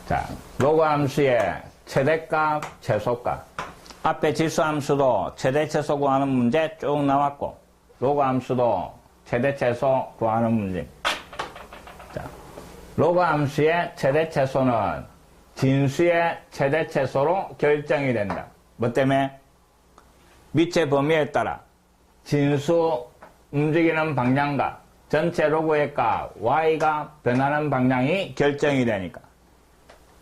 자, 로그 함수의 최대값, 최소값. 앞에 지수 함수도 최대 최소 구하는 문제 쭉 나왔고, 로그 함수도 최대 최소 구하는 문제. 자, 로그 함수의 최대 최소는 진수의 최대 최소로 결정이 된다. 뭐 때문에? 밑의 범위에 따라 진수 움직이는 방향과 전체 로그의 값 y가 변하는 방향이 결정이 되니까.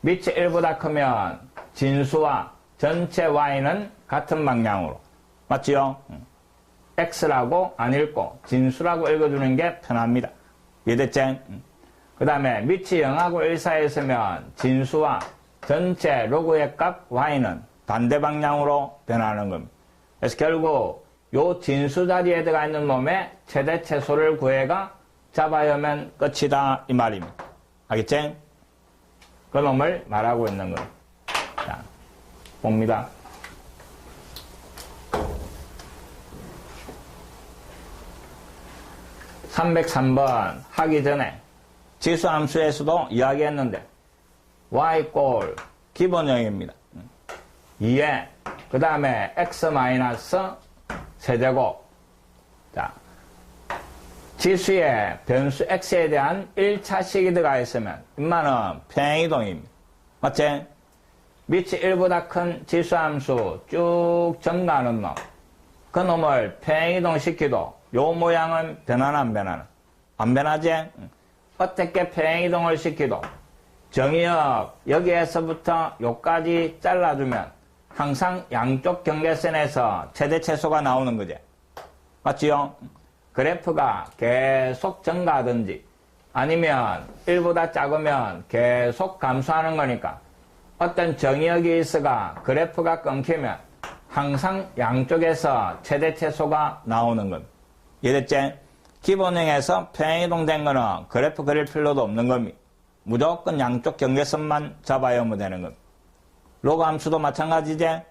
밑이 1보다 크면 진수와 전체 y는 같은 방향으로. 맞지요? x라고 안 읽고 진수라고 읽어주는 게 편합니다. 이해됐지? 그 다음에 밑이 0하고 1 사이에 있으면 진수와 전체 로그의 값 y는 반대 방향으로 변하는 겁니다. 그래서 결국 요 진수 자리에 들어가 있는 놈의 최대 최소를 구해가 잡아야면 끝이다 이 말입니다. 알겠지? 그 놈을 말하고 있는 거예요. 자, 봅니다. (303번) 하기 전에 지수 함수에서도 이야기했는데 y꼴 기본형입니다. 2에 그 다음에 x 마이너스 세제곱. 자, 지수의 변수 x에 대한 1차식이 들어가 있으면 인마는 평행이동입니다. 맞지? 밑이 1보다 큰 지수함수 쭉 증가하는 놈. 그 놈을 평행이동 시키도 요 모양은 변하나 안 변하나? 안 변하지? 어떻게 평행이동을 시키도 정의역 여기에서부터 요까지 잘라주면 항상 양쪽 경계선에서 최대 최소가 나오는 거지. 맞지요? 그래프가 계속 증가하든지 아니면 1보다 작으면 계속 감소하는 거니까 어떤 정의역이 있어가 그래프가 끊기면 항상 양쪽에서 최대 최소가 나오는 겁니다. 이해됐지? 기본형에서 평행이동된 거는 그래프 그릴 필요도 없는 겁니다. 무조건 양쪽 경계선만 잡아야만 되는 겁니다. 로그 함수도 마찬가지지?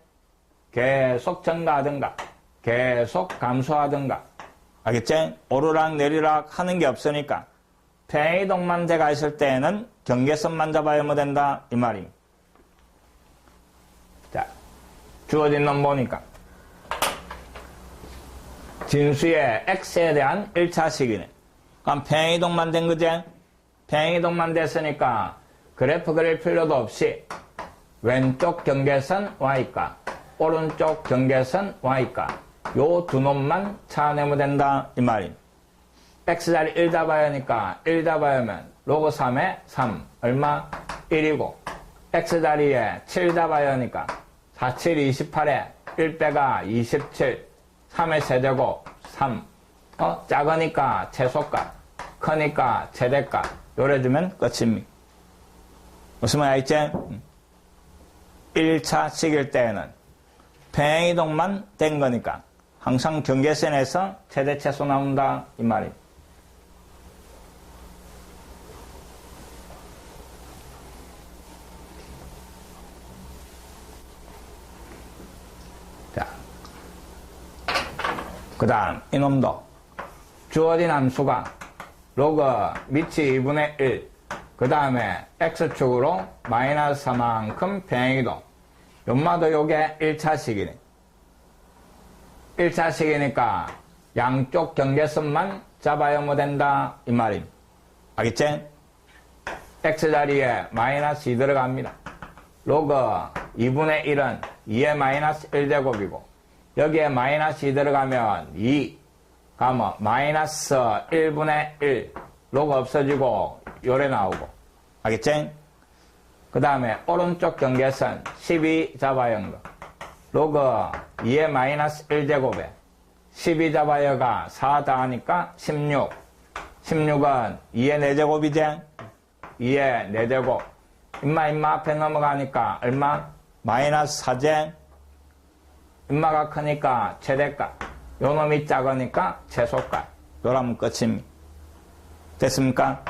계속 증가하든가 계속 감소하든가. 알겠지? 오르락 내리락 하는 게 없으니까 평행이동만 돼가 있을 때에는 경계선만 잡아야만 된다 이 말입니다. 자, 주어진 놈 보니까 진수의 x에 대한 1차식이네. 그럼 평행이동만 된 거지? 평행이동만 됐으니까 그래프 그릴 필요도 없이 왼쪽 경계선 y가 오른쪽 경계선 y가 요 두 놈만 찾아내면 된다 이 말입니다. x자리 1 잡아야 하니까 1 잡아야 하면 로그 3에 3 얼마? 1이고 x자리에 7 잡아야 하니까 4, 7, 28에 1 빼가 27 3의 세제곱 3 작으니까 최소값 크니까 최대값 요래주면 끝입니다. 무슨 말 알겠지? 1차식일 때에는 평행이동만 된 거니까 항상 경계선에서 최대 최소 나온다 이 말입니다. 자, 그 다음 이놈도 주어진 함수가 로그 밑이 2분의 1 그 다음에 x축으로 마이너스 4만큼 평행이동. 연마도 요게 1차식이네. 1차식이니까 양쪽 경계선만 잡아야만 된다 이 말입니다. 알겠지? x자리에 마이너스 2 들어갑니다. 로그 2분의 1은 2의 마이너스 1제곱이고 여기에 마이너스 2 들어가면 2 가면 마이너스 1분의 1 로그 없어지고 요래 나오고. 알겠지? 그 다음에 오른쪽 경계선 12 잡아야 한 거. 로그 2의 마이너스 1제곱에 12 잡아야가 4 더하니까 16. 16은 2의 4제곱이지? 2의 4제곱. 인마 앞에 넘어가니까 얼마? 마이너스 4제. 인마가 크니까 최대값. 요 놈이 작으니까 최소값. 요라면 끝입니다. 됐습니까?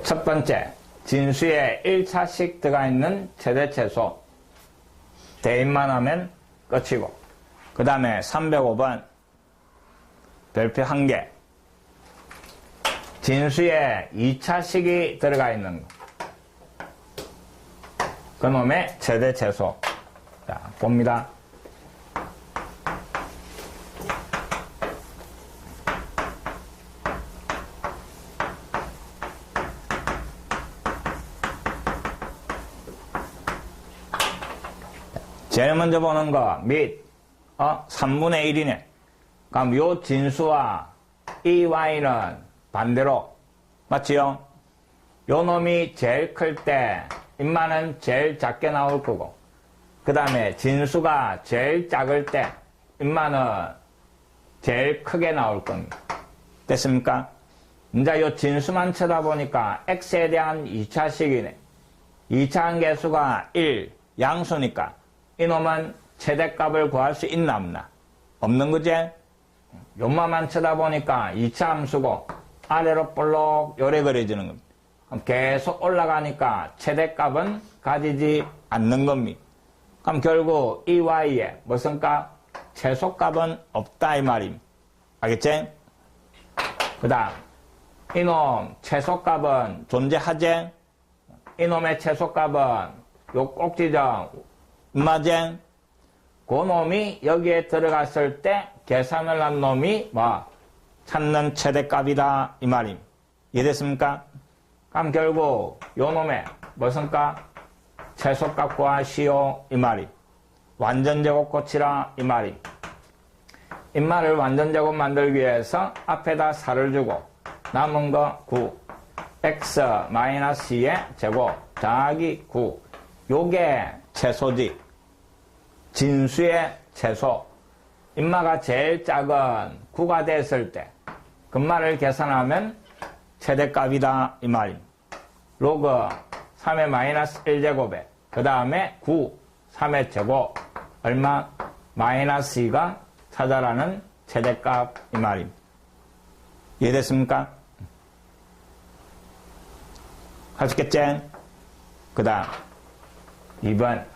첫 번째, 진수에 1차씩 들어가 있는 최대 최소. 대입만 하면 끝이고. 그 다음에 305번. 별표 1개. 진수에 2차식이 들어가 있는 거. 그놈의 최대 최소. 자, 봅니다. 제일 먼저 보는 거, 및, 3분의 1이네. 그럼 요 진수와 이 y는 반대로, 맞지요? 요 놈이 제일 클 때, 인마는 제일 작게 나올 거고, 그 다음에 진수가 제일 작을 때, 인마는 제일 크게 나올 겁니다. 됐습니까? 이제 요 진수만 쳐다보니까 x에 대한 2차식이네. 2차 함계수가 1, 양수니까, 이놈은 최대값을 구할 수 있나 없나? 없는 거지? 요만만 쳐다보니까 2차 함수고 아래로 볼록 요래 그려지는 겁니다. 그럼 계속 올라가니까 최대값은 가지지 않는 겁니다. 그럼 결국 이 y에 무슨 값? 최소값은 없다 이 말입니다. 알겠지? 그 다음 이놈 최소값은 존재하지? 이놈의 최소값은 요 꼭지점 맞지? 그 놈이 여기에 들어갔을 때 계산을 한 놈이 뭐 찾는 최대값이다 이 말입니다. 이해됐습니까? 그럼 결국 요 놈의 무슨 값? 최소값 구하시오 이 말이. 완전제곱 고치라 이 말이. 인마를 완전제곱 만들기 위해서 앞에다 4를 주고 남은 거 9 x-2의 제곱 더하기 9 요게 최소지. 진수의 최소. 인마가 제일 작은 9가 됐을 때 근마를 계산하면 최대값이다 이 말입니다. 로그 3의 마이너스 1제곱에 그 다음에 9 3의 제곱 얼마? 마이너스 2가 찾아라는 최대값 이 말입니다. 이해됐습니까? 할 수 있겠지? 그 다음 2번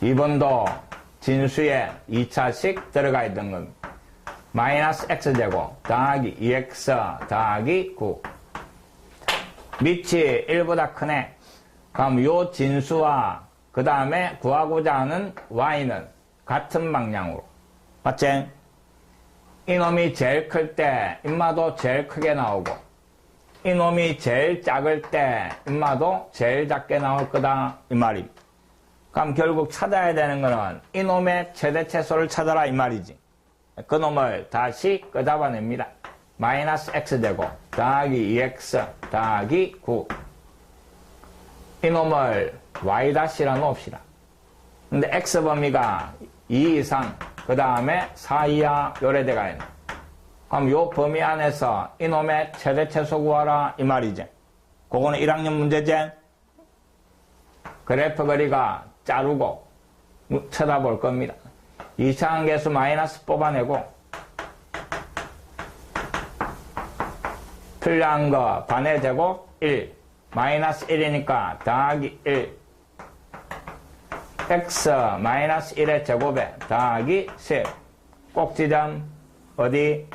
2번도 진수에 2차씩 들어가 있던 겁니다. 마이너스 x제곱 더하기 2x 더하기 9 밑이 1보다 크네. 그럼 요 진수와 그 다음에 구하고자 하는 y는 같은 방향으로. 맞지? 이놈이 제일 클 때 인마도 제일 크게 나오고 이놈이 제일 작을 때 인마도 제일 작게 나올 거다 이 말입니다. 그럼 결국 찾아야 되는 거는 이놈의 최대 최소를 찾아라 이 말이지. 그 놈을 다시 끄잡아냅니다. 마이너스 x제곱 더하기 2x 더하기 9 이놈을 y-라 놓읍시다. 근데 x 범위가 2 이상 그 다음에 4 이하 요래돼가 있네. 그럼 요 범위 안에서 이놈의 최대 최소 구하라 이 말이지. 그거는 1학년 문제지. 그래프 거리가 자르고 쳐다볼 겁니다. 2차 함계수 마이너스 뽑아내고 필요한 거 반의 제곱 1 마이너스 1이니까 더하기 1 x 마이너스 1의 제곱에 더하기 10 꼭지점 어디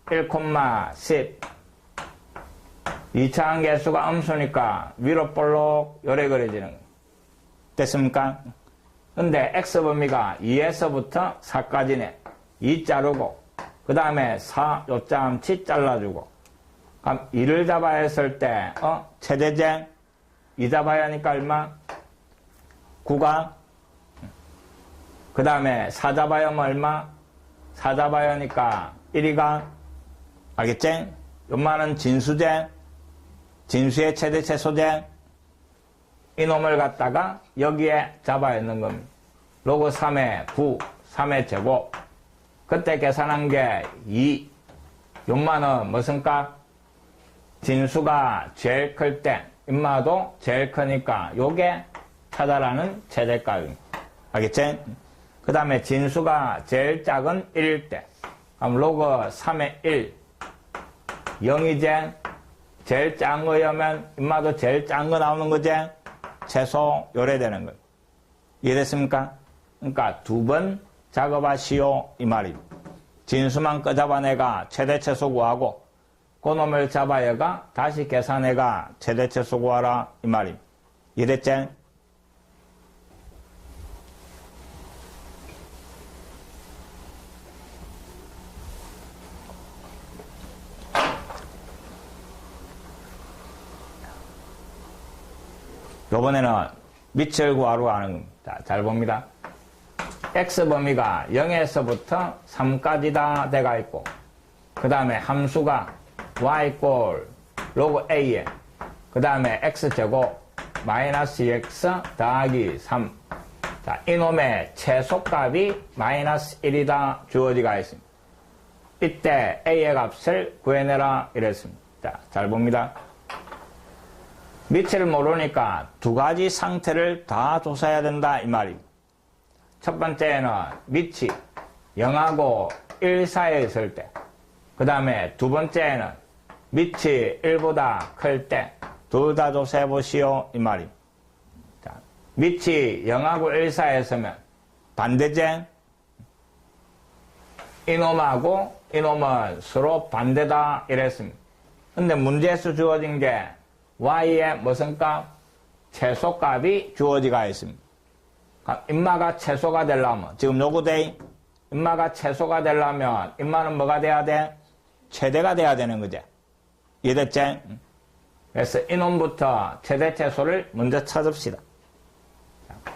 1,10 2차 함계수가 음수니까 위로 볼록 요래 그려지는 거 됐습니까? 근데 x범위가 2에서부터 4까지네. 2 자르고 그 다음에 4 요점치 잘라주고 그럼 2를 잡아야 했을 때 최대제 2 잡아야 하니까 얼마? 9가 그 다음에 4 잡아야 하면 얼마? 4 잡아야 하니까 1이가 알겠지? 요만은 진수제 진수의 최대 최소제 이놈을 갖다가 여기에 잡아야 하는 겁니다. 로그 3의 9, 3의 제곱. 그때 계산한 게 2. 요만은 무슨 값? 진수가 제일 클 때, 인마도 제일 크니까 요게 찾아라는 최대값입니다. 알겠지? 그 다음에 진수가 제일 작은 1일 때. 그럼 로그 3의 1. 0이제 제일 작은 거면 인마도 제일 작은 거 나오는 거지? 최소 요래되는 것. 이해됐습니까? 그러니까 2번 작업하시오 이 말입니다. 진수만 꺼잡아 내가 최대 최소 구하고 그놈을 잡아야가 다시 계산해가 최대 최소 구하라 이 말입니다. 이해됐지? 요번에는 밑을 구하러 가는 겁니다. 잘 봅니다. x 범위가 0에서부터 3까지 다 돼가 있고 그 다음에 함수가 y 꼴 로그 a에 그 다음에 x제곱 마이너스 2x 더하기 3 자, 이놈의 최소값이 마이너스 1이다 주어지가 있습니다. 이때 a의 값을 구해내라 이랬습니다. 자, 잘 봅니다. 밑을 모르니까 2가지 상태를 다 조사해야 된다 이 말입니다. 첫 번째는 밑이 0하고 1 사이에 있을 때, 그 다음에 두 번째는 밑이 1보다 클 때, 둘 다 조사해 보시오 이 말입니다. 자, 밑이 0하고 1 사이에 있으면 반대제, 이놈하고 이놈은 서로 반대다 이랬습니다. 근데 문제에서 주어진 게 y의 무슨 값? 최소값이 주어지가 있습니다. 인마가 최소가 되려면 지금 요거대 인마가 최소가 되려면 인마는 뭐가 돼야 돼? 최대가 돼야 되는 거지. 이해됐지? 그래서 이놈부터 최대 최소를 먼저 찾읍시다.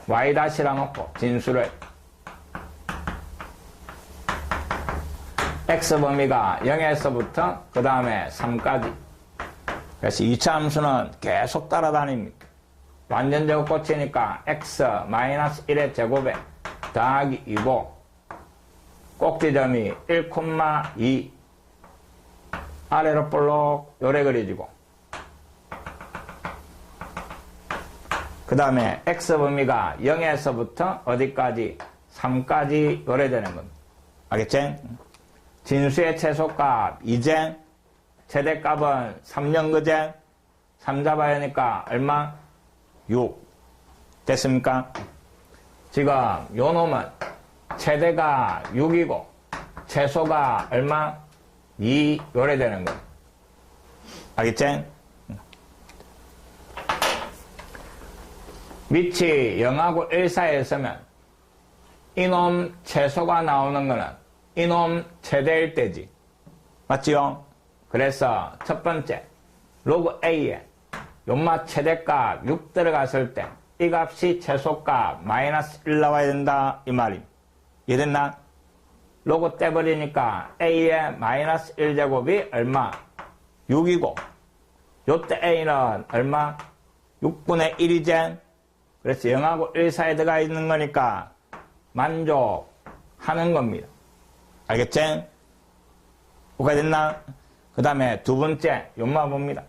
y 다시라 놓고 진수를 x 범위가 0에서부터 그 다음에 3까지. 그래서 2차 함수는 계속 따라다닙니다. 완전 제곱 꽂히니까 x 마이너스 1의 제곱에 더하기 2고 꼭지점이 1,2 아래로 볼록 요래 그려지고 그 다음에 x 범위가 0에서부터 어디까지? 3까지 요래 되는 겁니다. 알겠지? 진수의 최소값 2제 최대값은 3년 그제 3 잡아야 하니까 얼마? 6 됐습니까? 지금 요 놈은 최대가 6이고 최소가 얼마? 2 요래 되는 거예요. 알겠지? 밑이 0하고 1 사이에 있으면 이놈 최소가 나오는 거는 이놈 최대일 때지. 맞지요? 그래서 첫 번째 로그 a에 요마 최대값 6 들어갔을 때 이 값이 최소값 마이너스 1 나와야 된다 이 말임. 이해됐나? 로그 떼버리니까 a의 마이너스 1제곱이 얼마? 6이고 요때 a는 얼마? 6분의 1이제. 그래서 0하고 1 사이에 들어가 있는 거니까 만족하는 겁니다. 알겠지? 뭐가 됐나? 그 다음에 두 번째 요마 봅니다.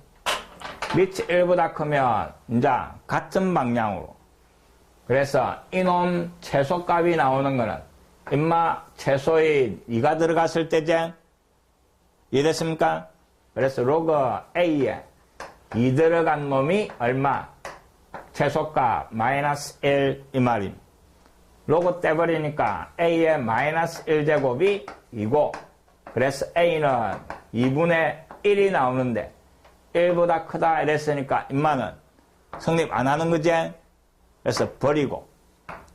밑이 1보다 크면 이제 같은 방향으로. 그래서 이놈 최소값이 나오는 거는 임마 최소의 2가 들어갔을 때제. 이해됐습니까? 그래서 로그 a에 2 들어간 놈이 얼마? 최소값 마이너스 1 이 말임. 로그 떼버리니까 a의 마이너스 1제곱이 2고 그래서 a는 2분의 1이 나오는데 1보다 크다 이랬으니까 인마는 성립 안 하는 거지. 그래서 버리고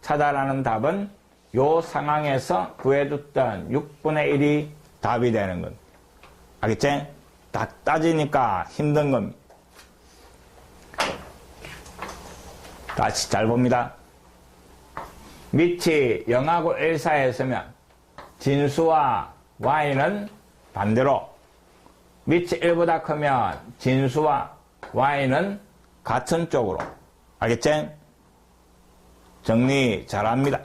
찾아라는 답은 요 상황에서 구해줬던 6분의 1이 답이 되는 건. 알겠지? 딱 따지니까 힘든 겁니다. 다시 잘 봅니다. 밑이 0하고 1 사이에 있으면 진수와 y는 반대로 밑이 1보다 크면 진수와 y는 같은 쪽으로. 알겠지? 정리 잘합니다.